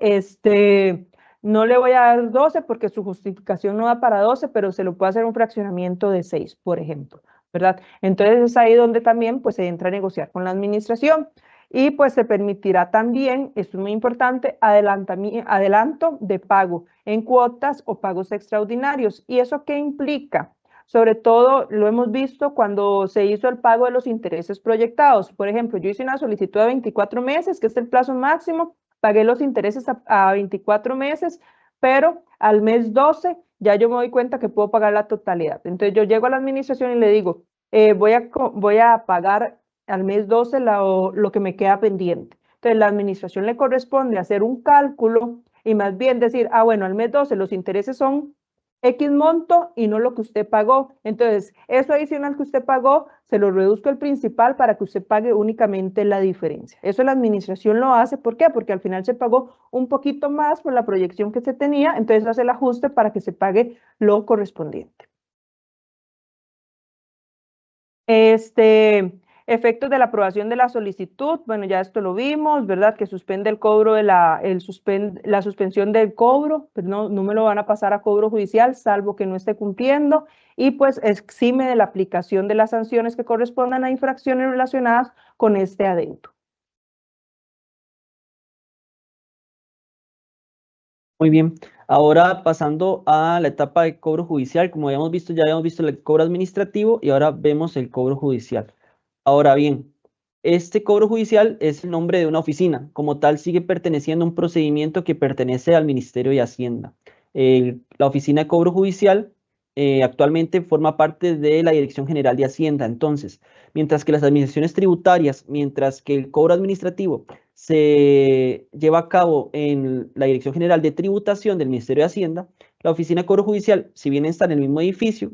no le voy a dar 12 porque su justificación no da para 12, pero se lo puede hacer un fraccionamiento de 6, por ejemplo, ¿verdad? Entonces es ahí donde también pues, se entra a negociar con la administración. Y pues se permitirá también, esto es muy importante, adelanto de pago en cuotas o pagos extraordinarios. ¿Y eso qué implica? Sobre todo lo hemos visto cuando se hizo el pago de los intereses proyectados. Por ejemplo, yo hice una solicitud de 24 meses, que es el plazo máximo, pagué los intereses a 24 meses, pero al mes 12 ya yo me doy cuenta que puedo pagar la totalidad. Entonces yo llego a la administración y le digo, voy a pagar al mes 12 lo que me queda pendiente. Entonces, la administración le corresponde hacer un cálculo y más bien decir, bueno, al mes 12 los intereses son X monto y no lo que usted pagó. Entonces, eso adicional que usted pagó, se lo reduzco el principal para que usted pague únicamente la diferencia. Eso la administración lo hace. ¿Por qué? Porque al final se pagó un poquito más por la proyección que se tenía, entonces hace el ajuste para que se pague lo correspondiente. Efectos de la aprobación de la solicitud, bueno, ya esto lo vimos, ¿verdad? Que suspende el cobro de la suspensión del cobro, pues no me lo van a pasar a cobro judicial, salvo que no esté cumpliendo, y pues exime de la aplicación de las sanciones que correspondan a infracciones relacionadas con este adeudo. Muy bien, ahora pasando a la etapa de cobro judicial, como habíamos visto, ya habíamos visto el cobro administrativo y ahora vemos el cobro judicial. Ahora bien, este cobro judicial es el nombre de una oficina, como tal sigue perteneciendo a un procedimiento que pertenece al Ministerio de Hacienda. La oficina de cobro judicial actualmente forma parte de la Dirección General de Hacienda. Entonces, mientras que las administraciones tributarias, mientras que el cobro administrativo se lleva a cabo en la Dirección General de Tributación del Ministerio de Hacienda, la oficina de cobro judicial, si bien está en el mismo edificio,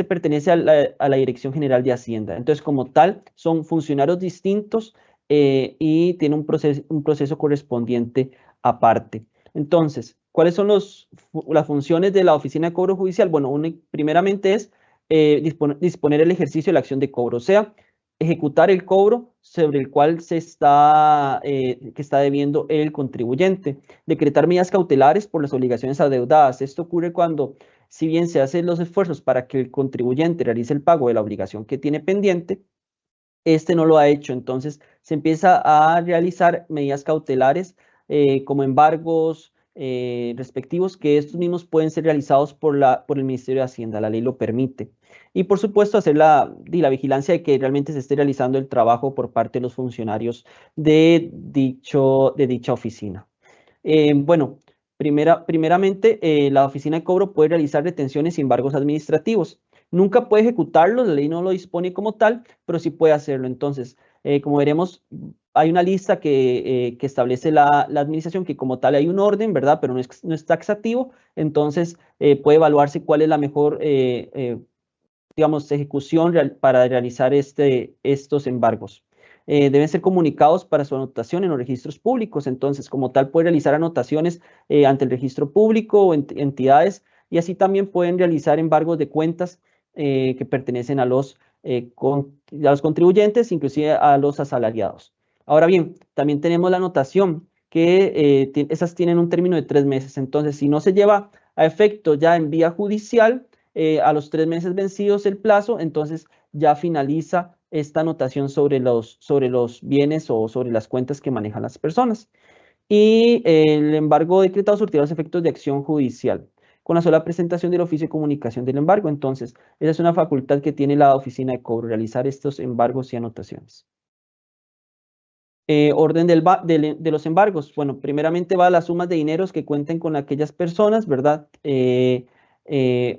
pertenece a la Dirección General de Hacienda. Entonces, como tal, son funcionarios distintos y tiene un proceso correspondiente aparte. Entonces, ¿cuáles son las funciones de la Oficina de Cobro Judicial? Bueno, primeramente es disponer el ejercicio de la acción de cobro, o sea, ejecutar el cobro sobre el cual que está debiendo el contribuyente. Decretar medidas cautelares por las obligaciones adeudadas. Esto ocurre cuando, si bien se hacen los esfuerzos para que el contribuyente realice el pago de la obligación que tiene pendiente, no lo ha hecho. Entonces, se empieza a realizar medidas cautelares como embargos respectivos, que estos mismos pueden ser realizados por el Ministerio de Hacienda, la ley lo permite. Y por supuesto, hacer la vigilancia de que realmente se esté realizando el trabajo por parte de los funcionarios de dicha oficina. Bueno, primeramente, la oficina de cobro puede realizar retenciones y embargos administrativos. Nunca puede ejecutarlos, la ley no lo dispone como tal, pero sí puede hacerlo. Entonces, como veremos, hay una lista que establece la administración, que como tal hay un orden, ¿verdad? Pero no es taxativo. Entonces, puede evaluarse cuál es la mejor, digamos, ejecución para realizar estos embargos. deben ser comunicados para su anotación en los registros públicos. Entonces, como tal, puede realizar anotaciones ante el registro público o entidades, y así también pueden realizar embargos de cuentas que pertenecen a los contribuyentes, inclusive a los asalariados. Ahora bien, también tenemos la anotación que esas tienen un término de 3 meses. Entonces, si no se lleva a efecto ya en vía judicial, a los 3 meses vencidos el plazo, entonces ya finaliza esta anotación sobre los bienes o sobre las cuentas que manejan las personas. Y el embargo decretado surtirá los efectos de acción judicial con la sola presentación del oficio de comunicación del embargo. Entonces, esa es una facultad que tiene la oficina de cobro, realizar estos embargos y anotaciones. Orden de los embargos. Bueno, primeramente va a las sumas de dineros que cuenten con aquellas personas, ¿verdad?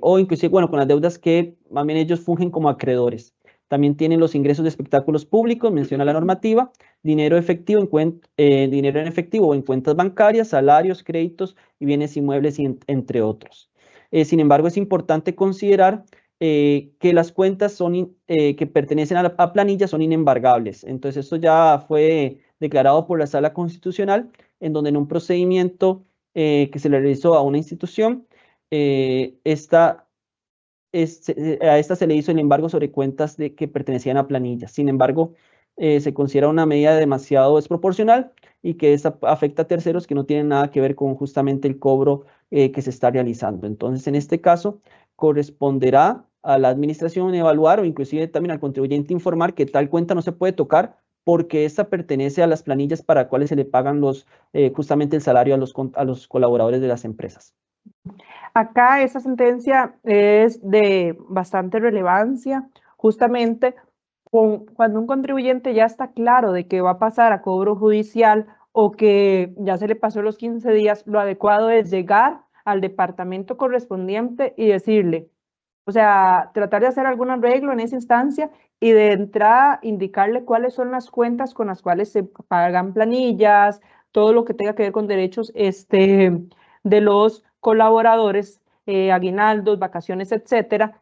O inclusive, bueno, con las deudas que más bien ellos fungen como acreedores. También tienen los ingresos de espectáculos públicos, menciona la normativa, dinero en efectivo o en cuentas bancarias, salarios, créditos y bienes inmuebles, entre otros. Sin embargo, es importante considerar que las cuentas que pertenecen a planilla son inembargables. Entonces, esto ya fue declarado por la Sala Constitucional, en donde en un procedimiento que se le realizó a una institución, a esta se le hizo el embargo sobre cuentas que pertenecían a planillas. Sin embargo, se considera una medida demasiado desproporcional y que esta afecta a terceros que no tienen nada que ver con justamente el cobro que se está realizando. Entonces, en este caso, corresponderá a la administración evaluar o inclusive también al contribuyente informar que tal cuenta no se puede tocar porque esta pertenece a las planillas para las cuales se le pagan justamente el salario a los colaboradores de las empresas. Acá esa sentencia es de bastante relevancia, justamente cuando un contribuyente ya está claro de que va a pasar a cobro judicial o que ya se le pasó los 15 días, lo adecuado es llegar al departamento correspondiente y decirle, o sea, tratar de hacer algún arreglo en esa instancia y de entrada indicarle cuáles son las cuentas con las cuales se pagan planillas, todo lo que tenga que ver con derechos de los colaboradores, aguinaldos, vacaciones, etcétera.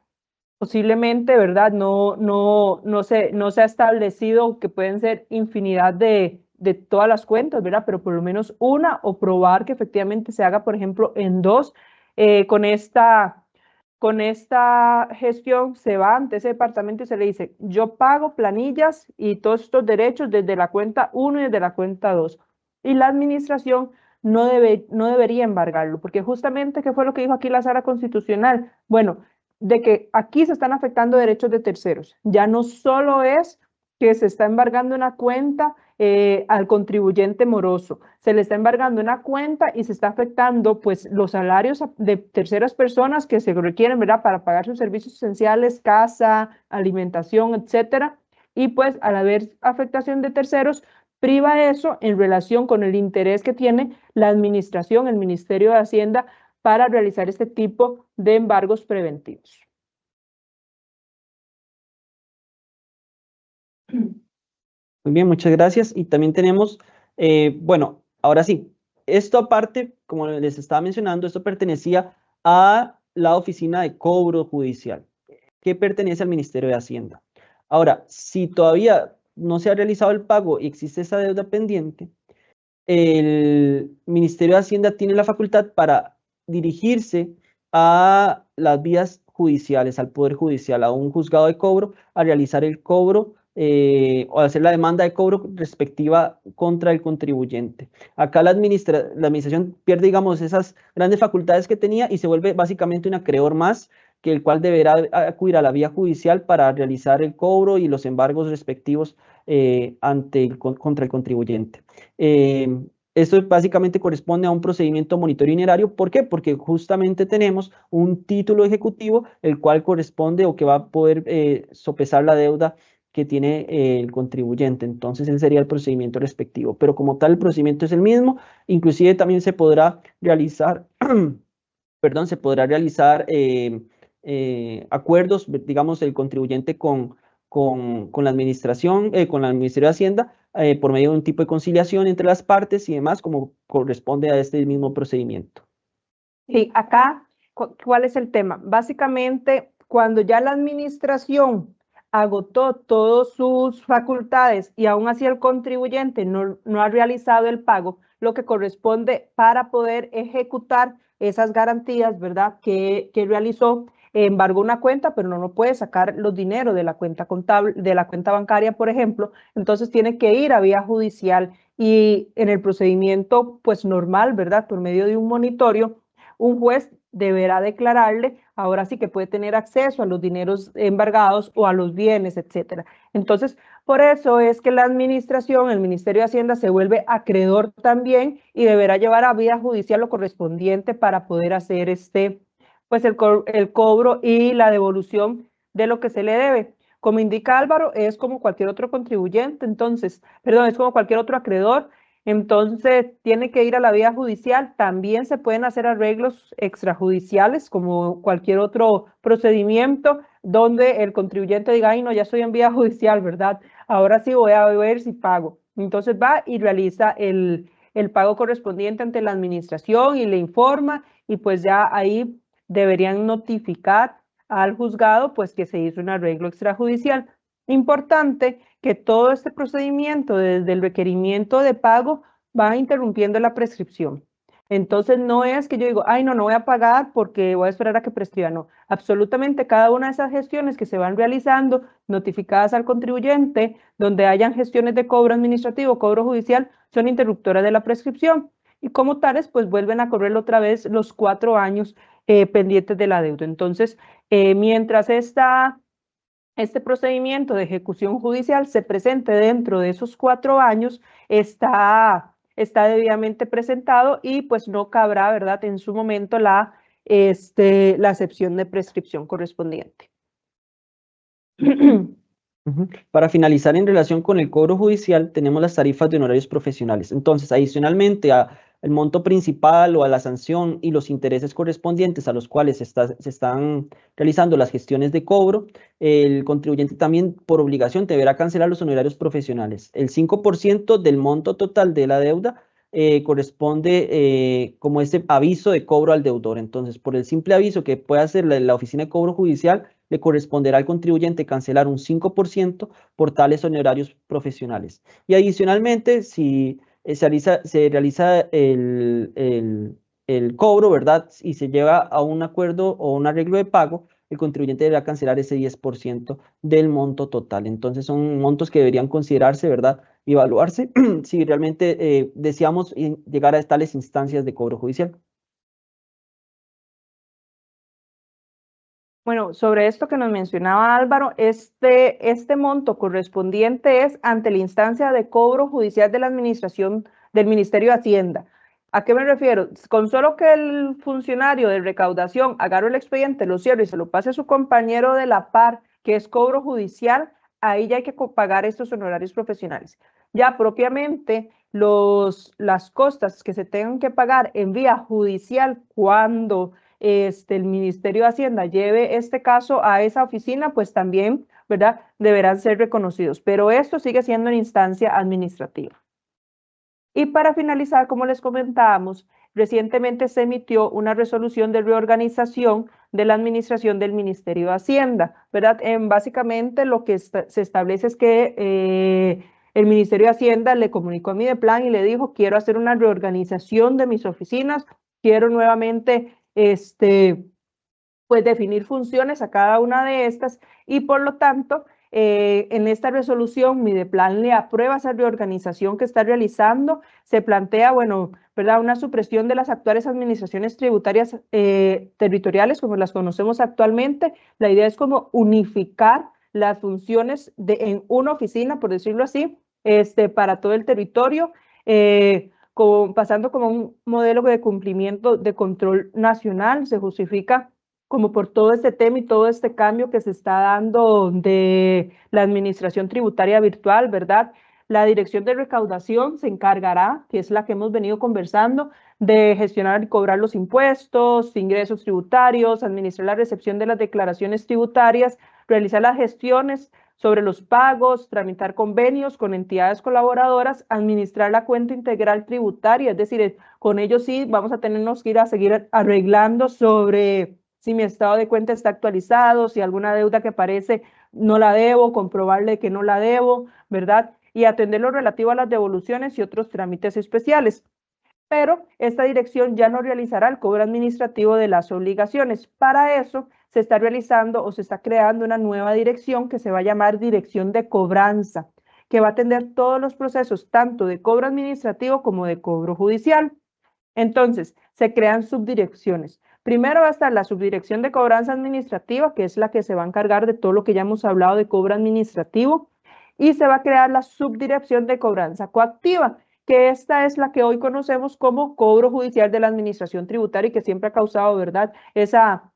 Posiblemente, ¿verdad? No se ha establecido que pueden ser infinidad de todas las cuentas, ¿verdad? Pero por lo menos una, o probar que efectivamente se haga, por ejemplo, en 2. Con esta gestión se va ante ese departamento y se le dice, yo pago planillas y todos estos derechos desde la cuenta 1 y desde la cuenta 2. Y la administración no debería embargarlo, porque justamente, ¿qué fue lo que dijo aquí la Sala Constitucional? Bueno, de que aquí se están afectando derechos de terceros. Ya no solo es que se está embargando una cuenta al contribuyente moroso, se le está embargando una cuenta y se está afectando pues los salarios de terceras personas que se requieren, ¿verdad?, para pagar sus servicios esenciales, casa, alimentación, etcétera, y pues al haber afectación de terceros, priva eso en relación con el interés que tiene la administración, el Ministerio de Hacienda, para realizar este tipo de embargos preventivos. Muy bien, muchas gracias. Y también tenemos, bueno, ahora sí, esto aparte, como les estaba mencionando, esto pertenecía a la oficina de cobro judicial, que pertenece al Ministerio de Hacienda. Ahora, si todavía no se ha realizado el pago y existe esa deuda pendiente, el Ministerio de Hacienda tiene la facultad para dirigirse a las vías judiciales, al Poder Judicial, a un juzgado de cobro, a realizar el cobro o hacer la demanda de cobro respectiva contra el contribuyente. Acá la administración pierde, digamos, esas grandes facultades que tenía y se vuelve básicamente un acreedor más, que el cual deberá acudir a la vía judicial para realizar el cobro y los embargos respectivos contra el contribuyente. Esto básicamente corresponde a un procedimiento monitoreo inerario. ¿Por qué? Porque justamente tenemos un título ejecutivo, el cual corresponde o que va a poder sopesar la deuda que tiene el contribuyente. Entonces, ese sería el procedimiento respectivo. Pero como tal, el procedimiento es el mismo. Inclusive también se podrá realizar, perdón, se podrá realizar acuerdos, digamos, el contribuyente con la administración, con el Ministerio de Hacienda, por medio de un tipo de conciliación entre las partes y demás, como corresponde a este mismo procedimiento. Sí, acá, ¿cuál es el tema? Básicamente, cuando ya la administración agotó todas sus facultades y aún así el contribuyente no ha realizado el pago, lo que corresponde para poder ejecutar esas garantías, ¿verdad?, que realizó, embargó una cuenta, pero no puede sacar los dineros de la cuenta contable, de la cuenta bancaria, por ejemplo, entonces tiene que ir a vía judicial y en el procedimiento, pues normal, ¿verdad?, por medio de un monitorio, un juez deberá declararle, ahora sí que puede tener acceso a los dineros embargados o a los bienes, etcétera. Entonces, por eso es que la administración, el Ministerio de Hacienda se vuelve acreedor también y deberá llevar a vía judicial lo correspondiente para poder hacer pues el cobro y la devolución de lo que se le debe. Como indica Álvaro, es como cualquier otro contribuyente, entonces, perdón, es como cualquier otro acreedor. Entonces, tiene que ir a la vía judicial. También se pueden hacer arreglos extrajudiciales, como cualquier otro procedimiento, donde el contribuyente diga, ay, no, ya estoy en vía judicial, ¿verdad? Ahora sí voy a ver si pago. Entonces va y realiza el pago correspondiente ante la administración y le informa, y pues ya ahí deberían notificar al juzgado, pues que se hizo un arreglo extrajudicial. Importante que todo este procedimiento, desde el requerimiento de pago, va interrumpiendo la prescripción. Entonces, no es que yo digo, ay, no voy a pagar porque voy a esperar a que prescriba. No, absolutamente cada una de esas gestiones que se van realizando, notificadas al contribuyente, donde hayan gestiones de cobro administrativo, cobro judicial, son interruptoras de la prescripción. Y como tales, pues vuelven a correr otra vez los 4 años pendientes de la deuda. Entonces, mientras este procedimiento de ejecución judicial se presente dentro de esos 4 años, está debidamente presentado y pues no cabrá, ¿verdad?, en su momento la excepción de prescripción correspondiente. Para finalizar, en relación con el cobro judicial, tenemos las tarifas de honorarios profesionales. Entonces, adicionalmente al monto principal o a la sanción y los intereses correspondientes a los cuales se están realizando las gestiones de cobro, el contribuyente también por obligación deberá cancelar los honorarios profesionales. El 5% del monto total de la deuda corresponde como ese aviso de cobro al deudor. Entonces, por el simple aviso que puede hacer la oficina de cobro judicial, le corresponderá al contribuyente cancelar un 5% por tales honorarios profesionales. Y adicionalmente, si se realiza el cobro, ¿verdad?, y se lleva a un acuerdo o un arreglo de pago, el contribuyente deberá cancelar ese 10% del monto total. Entonces, son montos que deberían considerarse, ¿verdad?, y evaluarse si realmente deseamos llegar a tales instancias de cobro judicial. Bueno, sobre esto que nos mencionaba Álvaro, este monto correspondiente es ante la instancia de cobro judicial de la administración del Ministerio de Hacienda. ¿A qué me refiero? Con solo que el funcionario de recaudación agarre el expediente, lo cierre y se lo pase a su compañero de la par, que es cobro judicial, ahí ya hay que pagar estos honorarios profesionales. Ya propiamente las costas que se tengan que pagar en vía judicial cuando el Ministerio de Hacienda lleve este caso a esa oficina, pues también, ¿verdad?, deberán ser reconocidos. Pero esto sigue siendo en instancia administrativa. Y para finalizar, como les comentábamos, recientemente se emitió una resolución de reorganización de la administración del Ministerio de Hacienda, ¿verdad? Básicamente lo que se establece es que el Ministerio de Hacienda le comunicó a Mideplan y le dijo, quiero hacer una reorganización de mis oficinas, quiero nuevamente pues definir funciones a cada una de estas y por lo tanto en esta resolución Mideplan le aprueba esa reorganización que está realizando, se plantea, bueno, ¿verdad?, una supresión de las actuales administraciones tributarias territoriales como las conocemos actualmente. La idea es como unificar las funciones en una oficina, por decirlo así, para todo el territorio, pasando como un modelo de cumplimiento de control nacional. Se justifica como por todo este tema y todo este cambio que se está dando de la administración tributaria virtual, ¿verdad? La Dirección de Recaudación se encargará, que es la que hemos venido conversando, de gestionar y cobrar los impuestos, ingresos tributarios, administrar la recepción de las declaraciones tributarias, realizar las gestiones sobre los pagos, tramitar convenios con entidades colaboradoras, administrar la cuenta integral tributaria, es decir, con ellos sí vamos a tenernos que ir a seguir arreglando sobre si mi estado de cuenta está actualizado, si alguna deuda que aparece no la debo, comprobarle que no la debo, ¿verdad? Y atender lo relativo a las devoluciones y otros trámites especiales. Pero esta dirección ya no realizará el cobro administrativo de las obligaciones. Para eso se está realizando o se está creando una nueva dirección que se va a llamar Dirección de Cobranza, que va a atender todos los procesos, tanto de cobro administrativo como de cobro judicial. Entonces, se crean subdirecciones. Primero va a estar la subdirección de cobranza administrativa, que es la que se va a encargar de todo lo que ya hemos hablado de cobro administrativo, y se va a crear la subdirección de cobranza coactiva, que esta es la que hoy conocemos como cobro judicial de la administración tributaria y que siempre ha causado, ¿verdad?, esa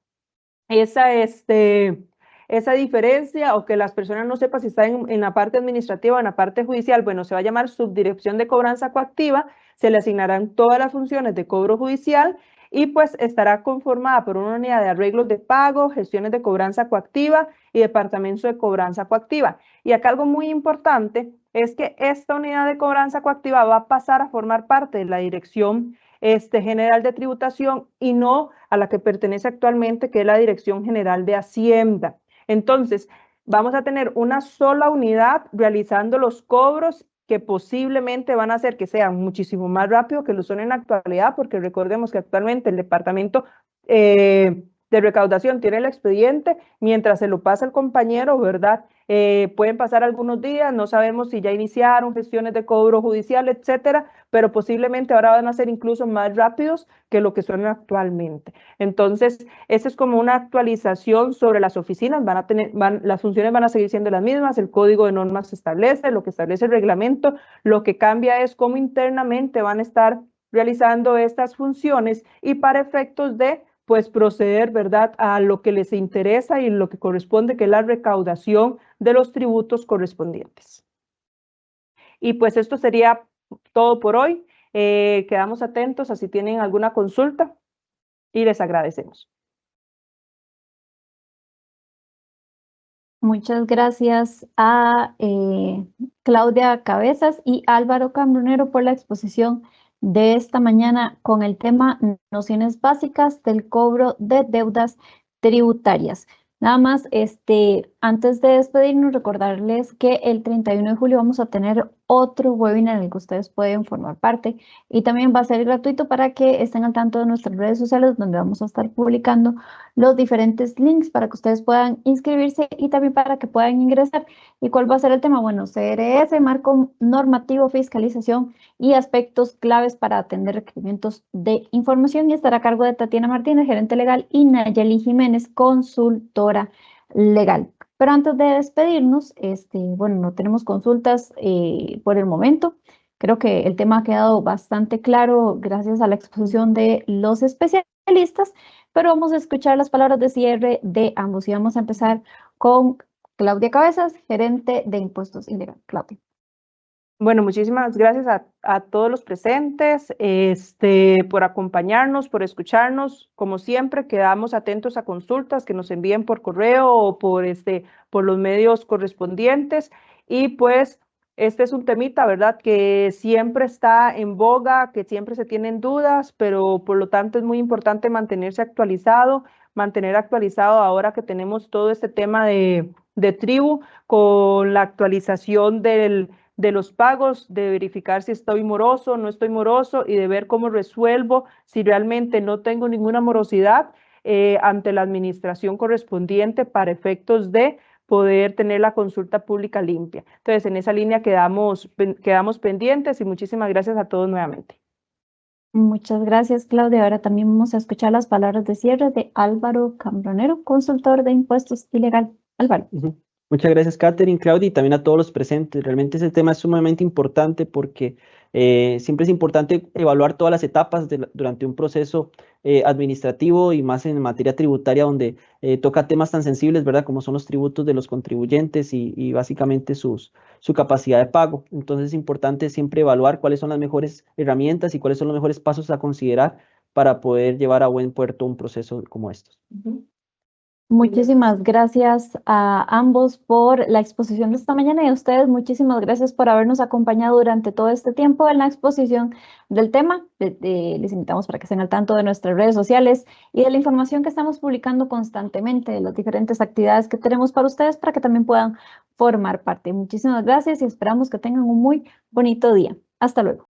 diferencia, o que las personas no sepan si están en la parte administrativa o en la parte judicial. Bueno, se va a llamar subdirección de cobranza coactiva, se le asignarán todas las funciones de cobro judicial y pues estará conformada por una unidad de arreglos de pago, gestiones de cobranza coactiva y departamento de cobranza coactiva. Y acá algo muy importante es que esta unidad de cobranza coactiva va a pasar a formar parte de la Dirección General de Tributación y no a la que pertenece actualmente, que es la Dirección General de Hacienda. Entonces, vamos a tener una sola unidad realizando los cobros que posiblemente van a hacer que sean muchísimo más rápido que lo son en la actualidad, porque recordemos que actualmente el departamento de recaudación tiene el expediente, mientras se lo pasa el compañero, ¿verdad? Pueden pasar algunos días, no sabemos si ya iniciaron gestiones de cobro judicial, etcétera, pero posiblemente ahora van a ser incluso más rápidos que lo que son actualmente. Entonces, esa es como una actualización sobre las oficinas. Las funciones van a seguir siendo las mismas, el código de normas se establece, lo que establece el reglamento, lo que cambia es cómo internamente van a estar realizando estas funciones y para efectos de pues proceder, ¿verdad?, a lo que les interesa y lo que corresponde, que es la recaudación de los tributos correspondientes. Y pues esto sería todo por hoy. Quedamos atentos a si tienen alguna consulta y les agradecemos. Muchas gracias a Claudia Cabezas y Álvaro Cambronero por la exposición de esta mañana con el tema Nociones básicas del cobro de deudas tributarias. Nada más, antes de despedirnos, recordarles que el 31 de julio vamos a tener otro webinar en el que ustedes pueden formar parte y también va a ser gratuito para que estén al tanto de nuestras redes sociales, donde vamos a estar publicando los diferentes links para que ustedes puedan inscribirse y también para que puedan ingresar. ¿Y cuál va a ser el tema? Bueno, CRS, marco normativo, fiscalización y aspectos claves para atender requerimientos de información, y estará a cargo de Tatiana Martínez, gerente legal, y Nayeli Jiménez, consultora legal. Pero antes de despedirnos, bueno, no tenemos consultas por el momento. Creo que el tema ha quedado bastante claro gracias a la exposición de los especialistas, pero vamos a escuchar las palabras de cierre de ambos y vamos a empezar con Claudia Cabezas, gerente de impuestos ilegales. Claudia. Bueno, muchísimas gracias a todos los presentes por acompañarnos, por escucharnos. Como siempre, quedamos atentos a consultas que nos envíen por correo o por los medios correspondientes. Y pues este es un temita, ¿verdad?, que siempre está en boga, que siempre se tienen dudas, pero por lo tanto es muy importante mantenerse actualizado, mantener actualizado ahora que tenemos todo este tema de tribu, con la actualización de los pagos, de verificar si estoy moroso, no estoy moroso y de ver cómo resuelvo si realmente no tengo ninguna morosidad ante la administración correspondiente para efectos de poder tener la consulta pública limpia. Entonces, en esa línea quedamos pendientes y muchísimas gracias a todos nuevamente. Muchas gracias, Claudia. Ahora también vamos a escuchar las palabras de cierre de Álvaro Cambronero, consultor de impuestos ilegal. Álvaro. Muchas gracias, Catherine, Claudia, y también a todos los presentes. Realmente ese tema es sumamente importante porque siempre es importante evaluar todas las etapas durante un proceso administrativo y más en materia tributaria, donde toca temas tan sensibles, ¿verdad?, como son los tributos de los contribuyentes y básicamente su capacidad de pago. Entonces es importante siempre evaluar cuáles son las mejores herramientas y cuáles son los mejores pasos a considerar para poder llevar a buen puerto un proceso como estos. Muchísimas gracias a ambos por la exposición de esta mañana y a ustedes muchísimas gracias por habernos acompañado durante todo este tiempo en la exposición del tema. Les invitamos para que estén al tanto de nuestras redes sociales y de la información que estamos publicando constantemente, de las diferentes actividades que tenemos para ustedes para que también puedan formar parte. Muchísimas gracias y esperamos que tengan un muy bonito día. Hasta luego.